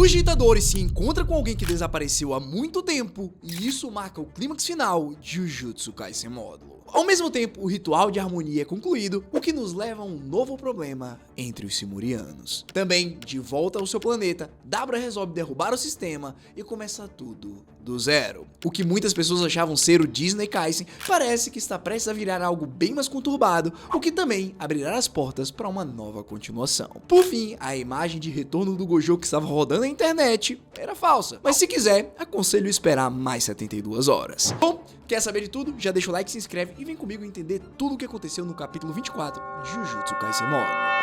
Yuji Itadori se encontra com alguém que desapareceu há muito tempo, e isso marca o clímax final de Jujutsu Kaisen Módulo. Ao mesmo tempo, o ritual de harmonia é concluído, o que nos leva a um novo problema entre os Simurianos. Também, de volta ao seu planeta, Dabra resolve derrubar o sistema e começa tudo do zero. O que muitas pessoas achavam ser o Disney Kaisen parece que está prestes a virar algo bem mais conturbado, o que também abrirá as portas para uma nova continuação. Por fim, a imagem de retorno do Gojo que estava rodando na internet era falsa, mas se quiser, aconselho esperar mais 72 horas. Bom, quer saber de tudo? Já deixa o like, se inscreve e vem comigo entender tudo o que aconteceu no capítulo 24 de Jujutsu Kaisen Módulo.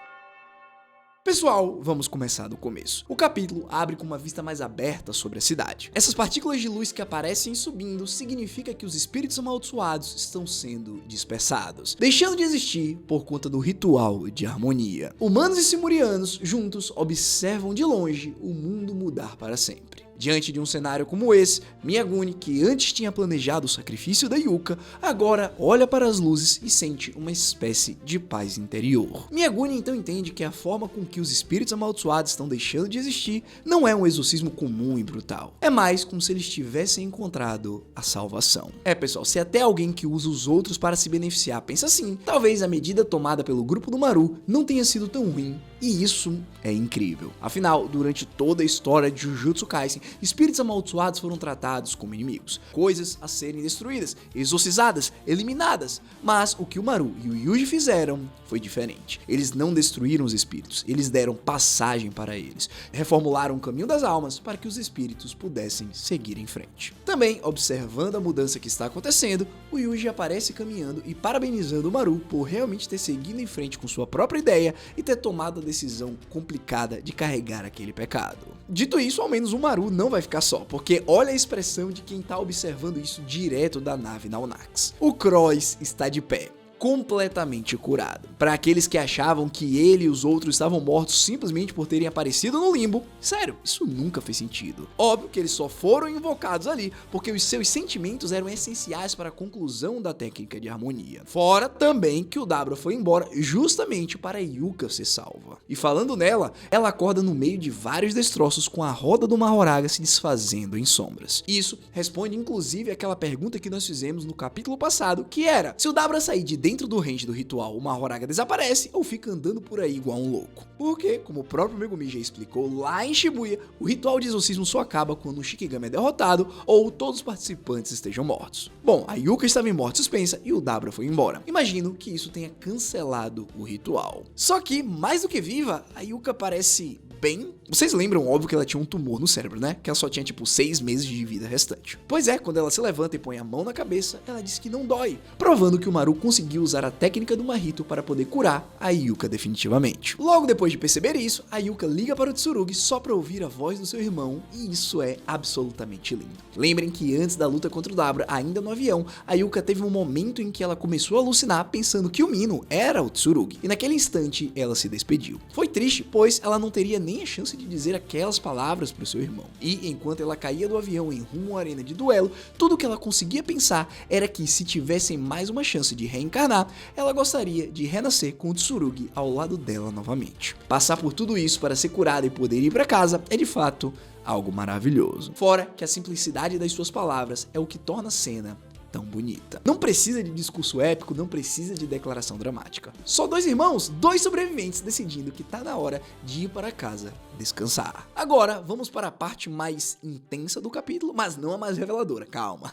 Pessoal, vamos começar do começo. O capítulo abre com uma vista mais aberta sobre a cidade. Essas partículas de luz que aparecem subindo significa que os espíritos amaldiçoados estão sendo dispersados, deixando de existir por conta do ritual de harmonia. Humanos e Simurianos juntos observam de longe o mundo mudar para sempre. Diante de um cenário como esse, Miyaguni, que antes tinha planejado o sacrifício da Yuka, agora olha para as luzes e sente uma espécie de paz interior. Miyaguni então entende que a forma com que os espíritos amaldiçoados estão deixando de existir não é um exorcismo comum e brutal. É mais como se eles tivessem encontrado a salvação. Pessoal, se até alguém que usa os outros para se beneficiar pensa assim, talvez a medida tomada pelo grupo do Maru não tenha sido tão ruim, e isso é incrível. Afinal, durante toda a história de Jujutsu Kaisen, espíritos amaldiçoados foram tratados como inimigos, coisas a serem destruídas, exorcizadas, eliminadas. Mas o que o Maru e o Yuji fizeram foi diferente. Eles não destruíram os espíritos, eles deram passagem para eles, reformularam o caminho das almas para que os espíritos pudessem seguir em frente. Também, observando a mudança que está acontecendo, o Yuji aparece caminhando e parabenizando o Maru por realmente ter seguido em frente com sua própria ideia e ter tomado a decisão complicada de carregar aquele pecado. Dito isso, ao menos o Maru não vai ficar só, porque olha a expressão de quem tá observando isso direto da nave Naunax. O Cross está de pé, completamente curado. Para aqueles que achavam que ele e os outros estavam mortos simplesmente por terem aparecido no limbo, sério, isso nunca fez sentido. Óbvio que eles só foram invocados ali porque os seus sentimentos eram essenciais para a conclusão da técnica de harmonia. Fora também que o Dabra foi embora justamente para Yuka ser salva. E falando nela, ela acorda no meio de vários destroços com a roda do Mahoraga se desfazendo em sombras. Isso responde inclusive àquela pergunta que nós fizemos no capítulo passado, que era: se o Dabra sair de dentro do range do ritual, o Mahoraga desaparece ou fica andando por aí igual um louco. Porque, como o próprio Megumi já explicou lá em Shibuya, o ritual de exorcismo só acaba quando o Shikigami é derrotado ou todos os participantes estejam mortos. Bom, a Yuka estava em morte suspensa e o Dabra foi embora. Imagino que isso tenha cancelado o ritual. Só que, mais do que viva, a Yuka parece bem... Vocês lembram, óbvio, que ela tinha um tumor no cérebro, né? Que ela só tinha, 6 meses de vida restante. Pois é, quando ela se levanta e põe a mão na cabeça, ela diz que não dói, provando que o Maru conseguiu usar a técnica do Mahito para poder curar a Yuka definitivamente. Logo depois de perceber isso, a Yuka liga para o Tsurugi só para ouvir a voz do seu irmão, e isso é absolutamente lindo. Lembrem que antes da luta contra o Dabra, ainda no avião, a Yuka teve um momento em que ela começou a alucinar pensando que o Mino era o Tsurugi, e naquele instante ela se despediu. Foi triste, pois ela não teria nem a chance de dizer aquelas palavras para o seu irmão. E enquanto ela caía do avião em rumo à arena de duelo, tudo que ela conseguia pensar era que se tivessem mais uma chance de reencarnar, ela gostaria de renascer com o Tsurugi ao lado dela novamente. Passar por tudo isso para ser curada e poder ir para casa é de fato algo maravilhoso. Fora que a simplicidade das suas palavras é o que torna a cena tão bonita. Não precisa de discurso épico, não precisa de declaração dramática. Só 2 irmãos, 2 sobreviventes decidindo que tá na hora de ir para casa descansar. Agora, vamos para a parte mais intensa do capítulo, mas não a mais reveladora, calma.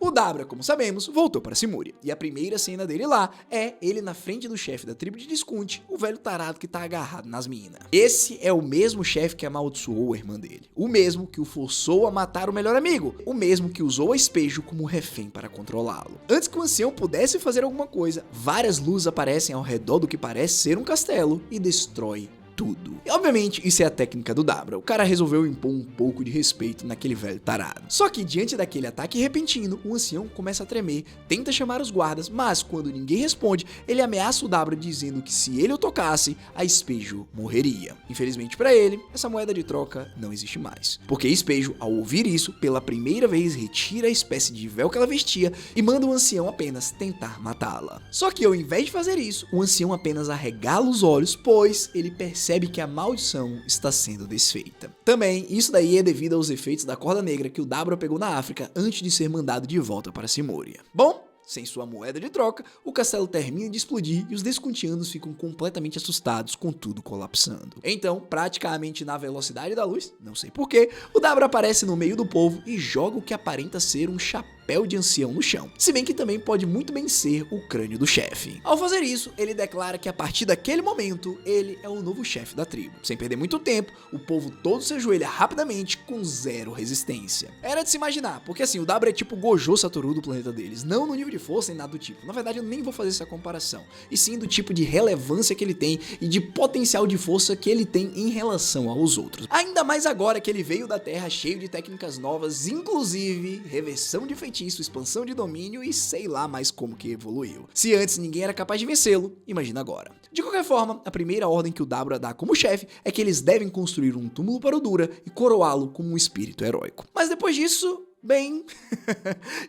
O Dabra, como sabemos, voltou para Simuria, e a primeira cena dele lá é ele na frente do chefe da tribo de Deskunte, o velho tarado que tá agarrado nas minas. Esse é o mesmo chefe que amaldiçoou a irmã dele, o mesmo que o forçou a matar o melhor amigo, o mesmo que usou a Espejo como refém para controlá-lo. Antes que o ancião pudesse fazer alguma coisa, várias luzes aparecem ao redor do que parece ser um castelo e destrói tudo. E obviamente isso é a técnica do Dabra, o cara resolveu impor um pouco de respeito naquele velho tarado. Só que diante daquele ataque repentino, o ancião começa a tremer, tenta chamar os guardas, mas quando ninguém responde, ele ameaça o Dabra dizendo que se ele o tocasse, a Espejo morreria. Infelizmente para ele, essa moeda de troca não existe mais, porque Espejo, ao ouvir isso, pela primeira vez retira a espécie de véu que ela vestia e manda o ancião apenas tentar matá-la. Só que ao invés de fazer isso, o ancião apenas arregala os olhos, pois ele percebe percebe que a maldição está sendo desfeita. Também, isso daí é devido aos efeitos da corda negra que o Dabra pegou na África antes de ser mandado de volta para Simúria. Bom, sem sua moeda de troca, o castelo termina de explodir e os descontianos ficam completamente assustados com tudo colapsando. Então, praticamente na velocidade da luz, não sei porquê, o Dabra aparece no meio do povo e joga o que aparenta ser um chapéu de ancião no chão, se bem que também pode muito bem ser o crânio do chefe. Ao fazer isso, ele declara que a partir daquele momento, ele é o novo chefe da tribo. Sem perder muito tempo, o povo todo se ajoelha rapidamente com zero resistência. Era de se imaginar, porque assim, o Dabra é tipo o Gojo Satoru do planeta deles, não no nível de força nem nada do tipo. Na verdade, eu nem vou fazer essa comparação, e sim do tipo de relevância que ele tem e de potencial de força que ele tem em relação aos outros. Ainda mais agora que ele veio da Terra cheio de técnicas novas, inclusive reversão de feitiço, expansão de domínio e sei lá mais como que evoluiu. Se antes ninguém era capaz de vencê-lo, imagina agora. De qualquer forma, a primeira ordem que o Dabra dá como chefe é que eles devem construir um túmulo para o Dura e coroá-lo como um espírito heróico. Mas depois disso, bem,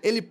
ele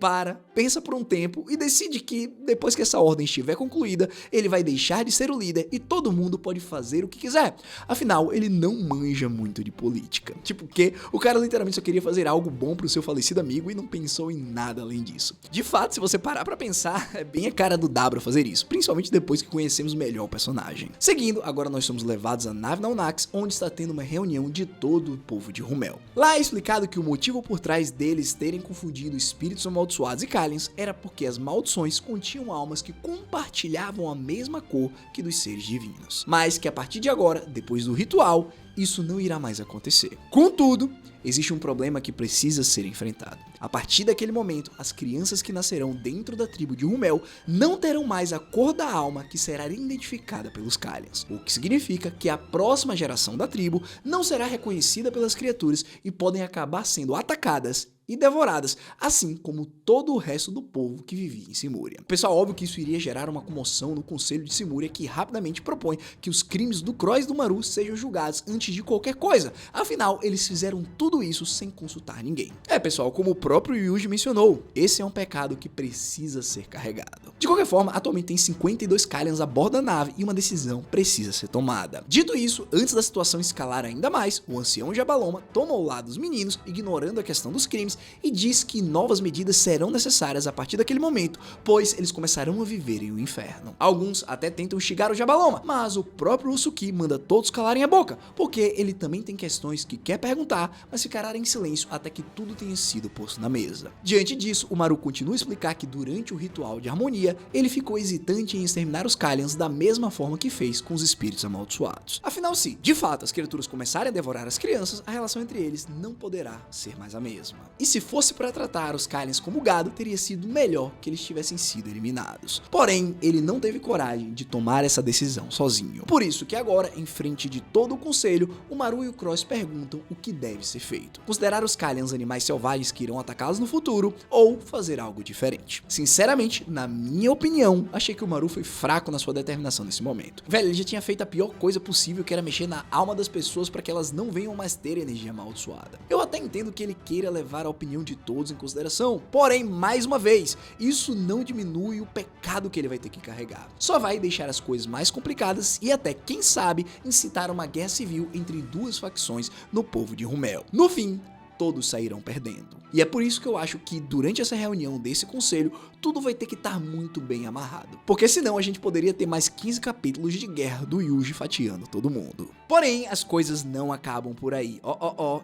pensa por um tempo e decide que, depois que essa ordem estiver concluída, ele vai deixar de ser o líder e todo mundo pode fazer o que quiser. Afinal, ele não manja muito de política. Tipo que o cara literalmente só queria fazer algo bom pro seu falecido amigo e não pensou em nada além disso. De fato, se você parar pra pensar, é bem a cara do Dabra fazer isso, principalmente depois que conhecemos melhor o personagem. Seguindo, agora nós somos levados à nave Naunax, onde está tendo uma reunião de todo o povo de Rumel. Lá é explicado que o motivo por trás deles terem confundido espíritos amaldiçoados e Kalians era porque as maldições continham almas que compartilhavam a mesma cor que dos seres divinos, mas que a partir de agora, depois do ritual, isso não irá mais acontecer. Contudo, existe um problema que precisa ser enfrentado. A partir daquele momento, as crianças que nascerão dentro da tribo de Rumel não terão mais a cor da alma que será identificada pelos Kalians, o que significa que a próxima geração da tribo não será reconhecida pelas criaturas e podem acabar sendo atacadas e devoradas, assim como todo o resto do povo que vivia em Simúria. Pessoal, óbvio que isso iria gerar uma comoção no Conselho de Simúria, que rapidamente propõe que os crimes do Cross e do Maru sejam julgados antes de qualquer coisa. Afinal, eles fizeram tudo isso sem consultar ninguém. Pessoal, como o próprio Yuji mencionou, esse é um pecado que precisa ser carregado. De qualquer forma, atualmente tem 52 Kalians a bordo da nave e uma decisão precisa ser tomada. Dito isso, antes da situação escalar ainda mais, o ancião Jabaloma toma o lado dos meninos, ignorando a questão dos crimes, e diz que novas medidas serão necessárias a partir daquele momento, pois eles começarão a viver em um inferno. Alguns até tentam instigar o Jabaloma, mas o próprio Usuki manda todos calarem a boca, porque ele também tem questões que quer perguntar, mas ficará em silêncio até que tudo tenha sido posto na mesa. Diante disso, o Maru continua a explicar que durante o ritual de harmonia, ele ficou hesitante em exterminar os Kalians da mesma forma que fez com os espíritos amaldiçoados. Afinal, se de fato as criaturas começarem a devorar as crianças, a relação entre eles não poderá ser mais a mesma. E se fosse para tratar os Kalians como gado, teria sido melhor que eles tivessem sido eliminados. Porém, ele não teve coragem de tomar essa decisão sozinho. Por isso que agora, em frente de todo o conselho, o Maru e o Cross perguntam o que deve ser feito. Considerar os Kalians animais selvagens que irão atacá-los no futuro, ou fazer algo diferente. Sinceramente, na minha opinião, achei que o Maru foi fraco na sua determinação nesse momento. Velho, ele já tinha feito a pior coisa possível, que era mexer na alma das pessoas para que elas não venham mais ter energia amaldiçoada. Eu até entendo que ele queira levar a opinião de todos em consideração, porém, mais uma vez, isso não diminui o pecado que ele vai ter que carregar. Só vai deixar as coisas mais complicadas e até, quem sabe, incitar uma guerra civil entre duas facções no povo de Rumel. No fim, todos sairão perdendo. E é por isso que eu acho que durante essa reunião desse conselho, tudo vai ter que estar muito bem amarrado. Porque senão a gente poderia ter mais 15 capítulos de guerra do Yuji fatiando todo mundo. Porém, as coisas não acabam por aí.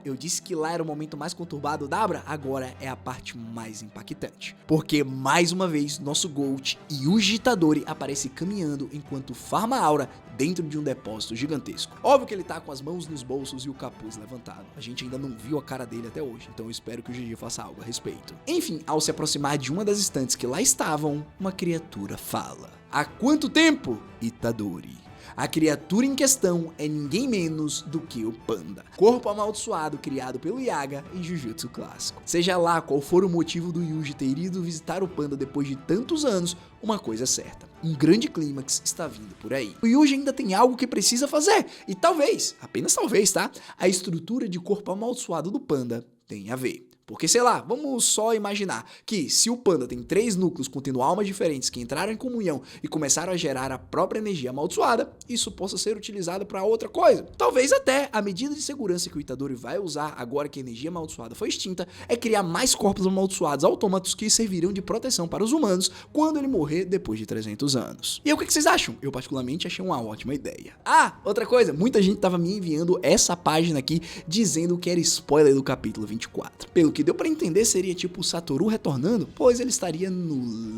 Eu disse que lá era o momento mais conturbado do Dabra, agora é a parte mais impactante. Porque, mais uma vez, nosso Gold, Yuji Itadori, aparece caminhando enquanto farma aura dentro de um depósito gigantesco. Óbvio que ele tá com as mãos nos bolsos e o capuz levantado. A gente ainda não viu a cara dele até hoje, então eu espero que o GG faça algo a respeito. Enfim, ao se aproximar de uma das estantes que lá estavam, uma criatura fala. Há quanto tempo? Itadori. A criatura em questão é ninguém menos do que o Panda, corpo amaldiçoado criado pelo Yaga em Jujutsu clássico. Seja lá qual for o motivo do Yuji ter ido visitar o Panda depois de tantos anos, uma coisa é certa: um grande clímax está vindo por aí. O Yuji ainda tem algo que precisa fazer, e talvez, apenas talvez, tá? A estrutura de corpo amaldiçoado do Panda tem a ver. Porque, sei lá, vamos só imaginar que se o panda tem 3 núcleos contendo almas diferentes que entraram em comunhão e começaram a gerar a própria energia amaldiçoada, isso possa ser utilizado para outra coisa. Talvez até a medida de segurança que o Itadori vai usar agora que a energia amaldiçoada foi extinta é criar mais corpos amaldiçoados autômatos que servirão de proteção para os humanos quando ele morrer depois de 300 anos. E aí, o que vocês acham? Eu particularmente achei uma ótima ideia. Ah, outra coisa, muita gente tava me enviando essa página aqui dizendo que era spoiler do capítulo 24. Pelo que deu pra entender, seria tipo o Satoru retornando, pois ele estaria no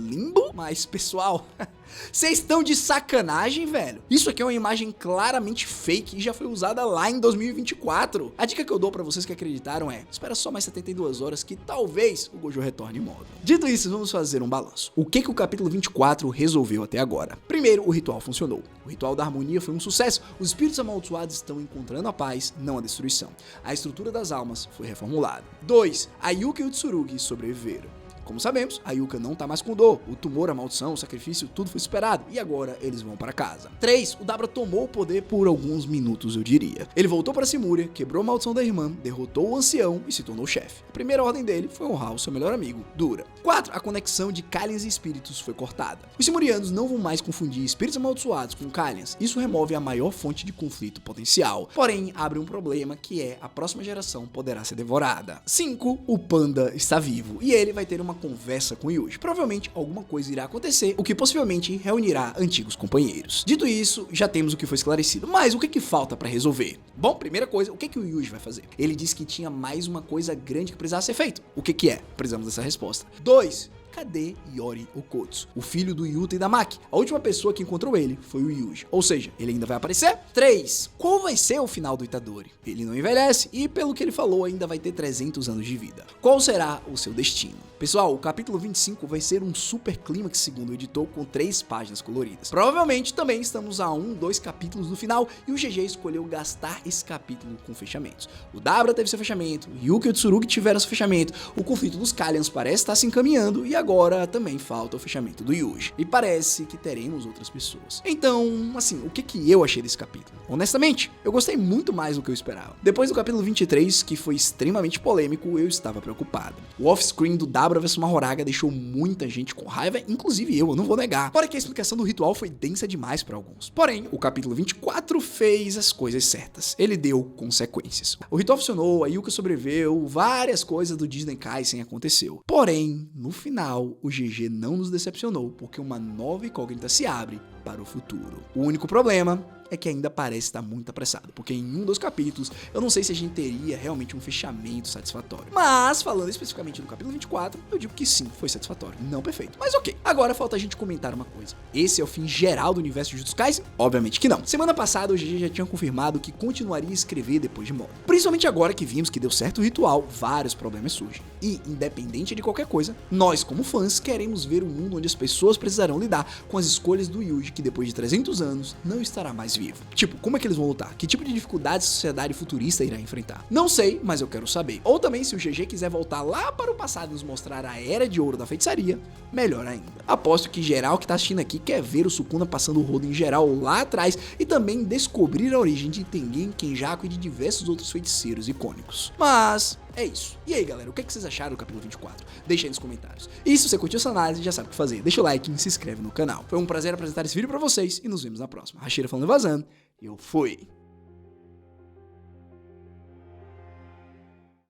limbo. Mas, pessoal, vocês estão de sacanagem, velho? Isso aqui é uma imagem claramente fake e já foi usada lá em 2024. A dica que eu dou pra vocês que acreditaram é: espera só mais 72 horas que talvez o Gojo retorne em modo. Dito isso, vamos fazer um balanço. O que o capítulo 24 resolveu até agora? Primeiro, o ritual funcionou. O ritual da harmonia foi um sucesso. Os espíritos amaldiçoados estão encontrando a paz, não a destruição. A estrutura das almas foi reformulada. 2. A Yuka e o Tsurugi sobreviveram. Como sabemos, a Yuka não tá mais com dor, o tumor, a maldição, o sacrifício, tudo foi superado, e agora eles vão para casa. 3. O Dabra tomou o poder por alguns minutos, eu diria. Ele voltou para Simúria, quebrou a maldição da irmã, derrotou o ancião e se tornou chefe. A primeira ordem dele foi honrar o seu melhor amigo, Dura. 4. A conexão de Kailians e espíritos foi cortada. Os simurianos não vão mais confundir espíritos amaldiçoados com Kailians, isso remove a maior fonte de conflito potencial, porém abre um problema que é a próxima geração poderá ser devorada. 5. O panda está vivo, e ele vai ter uma conversa com Yuji. Provavelmente alguma coisa irá acontecer, o que possivelmente reunirá antigos companheiros. Dito isso, já temos o que foi esclarecido, mas o que falta pra resolver? Bom, primeira coisa, o que o Yuji vai fazer? Ele disse que tinha mais uma coisa grande que precisava ser feito. O que é? Precisamos dessa resposta. 2. Cadê Yori Okotsu, o filho do Yuta e da Maki? A última pessoa que encontrou ele foi o Yuji, ou seja, ele ainda vai aparecer? 3. Qual vai ser o final do Itadori? Ele não envelhece e, pelo que ele falou, ainda vai ter 300 anos de vida. Qual será o seu destino? Pessoal, o capítulo 25 vai ser um super clímax, segundo o editor, com 3 páginas coloridas. Provavelmente também estamos a 2 capítulos do final e o GG escolheu gastar esse capítulo com fechamentos. O Dabra teve seu fechamento, o Yuka e o Tsurugi tiveram seu fechamento, o conflito dos Kailians parece estar se encaminhando e agora também falta o fechamento do Yuji. E parece que teremos outras pessoas. Então, assim, o que eu achei desse capítulo? Honestamente, eu gostei muito mais do que eu esperava. Depois do capítulo 23, que foi extremamente polêmico, eu estava preocupado. O off-screen do Dabra vs Mahoraga deixou muita gente com raiva, inclusive eu não vou negar. Fora que a explicação do ritual foi densa demais para alguns. Porém, o capítulo 24 fez as coisas certas. Ele deu consequências. O ritual funcionou, a Yuka sobreviveu, várias coisas do Disney Kaisen aconteceu. Porém, no final, o GG não nos decepcionou, porque uma nova incógnita se abre para o futuro. O único problema é que ainda parece estar muito apressado, porque em um dos capítulos eu não sei se a gente teria realmente um fechamento satisfatório. Mas, falando especificamente do capítulo 24, eu digo que sim, foi satisfatório. Não perfeito, mas ok. Agora falta a gente comentar uma coisa. Esse é o fim geral do universo de Jujutsu Kaisen? Obviamente que não. Semana passada o GG já tinha confirmado que continuaria a escrever depois de morte. Principalmente agora que vimos que deu certo o ritual, vários problemas surgem. E, independente de qualquer coisa, nós como fãs queremos ver um mundo onde as pessoas precisarão lidar com as escolhas do Yuji, que depois de 300 anos não estará mais vivo. Tipo, como é que eles vão lutar? Que tipo de dificuldades a sociedade futurista irá enfrentar? Não sei, mas eu quero saber. Ou também, se o GG quiser voltar lá para o passado e nos mostrar a era de ouro da feitiçaria, melhor ainda. Aposto que geral que tá assistindo aqui quer ver o Sukuna passando o rodo em geral lá atrás e também descobrir a origem de Tengen, Kenjaku e de diversos outros feiticeiros icônicos. Mas é isso. E aí, galera, o que vocês acharam do capítulo 24? Deixa aí nos comentários. E se você curtiu essa análise, já sabe o que fazer. Deixa o like e se inscreve no canal. Foi um prazer apresentar esse vídeo pra vocês e nos vemos na próxima. Hashira falando e vazando. Eu fui.